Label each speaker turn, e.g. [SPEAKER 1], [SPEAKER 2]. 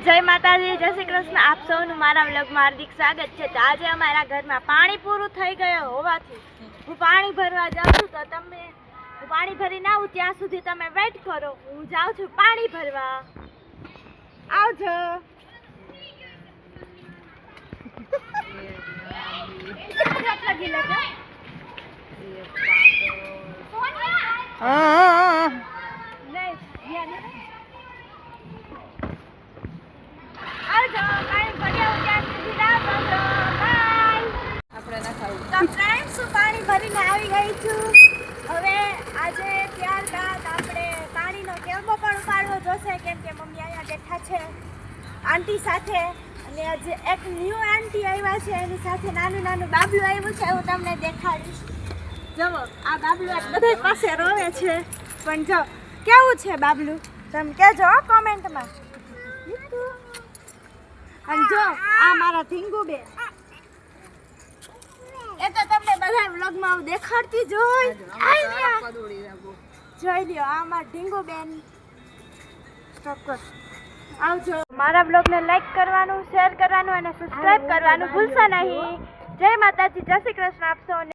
[SPEAKER 1] જય માતાજી, જય શ્રી કૃષ્ણ. આપ સૌનું મારા વ્લોગમાં હાર્દિક સ્વાગત છે. તો આજે અમારા ઘરમાં પાણી પૂરું થઈ ગયું હોવાથી હું પાણી ભરવા જાઉં છું. તો તમે હું પાણી ભરીને આવું ત્યાં સુધી તમે વેઇટ કરો. હું જાઉં છું પાણી ભરવા. આવજો. પાણી ભરીને આવી ગઈ છું. હવે આજે ત્યારબાદ આપણે પાણીનો કેમ્પો પણ ઉપાડવો જોશે, કેમ કે મમ્મી અહીંયા બેઠા છે આંટી સાથે. અને આજે એક ન્યૂ આંટી આવ્યા છે, એની સાથે નાનું નાનું બાબલું આવ્યું છે. હું તમને દેખાડીશ. જુઓ, આ બાબલું બધા પાસે રોવે છે, પણ જો કેવું છે બાબલું તમે કહેજો કોમેન્ટમાં. અને જો આ મારા ઢીંગુ બેન, એ તો તમને બધા વ્લોગમાં હું દેખાડતી જોઈ લ્યો. આ મારા ઢીંગુ બેન ચોક્કસ આવજો. મારા વ્લોગને લાઈક કરવાનું, શેર કરવાનું અને સબસ્ક્રાઇબ કરવાનું ભૂલશો નહીં. જય માતાજી, જય શ્રી કૃષ્ણ. આપ સૌને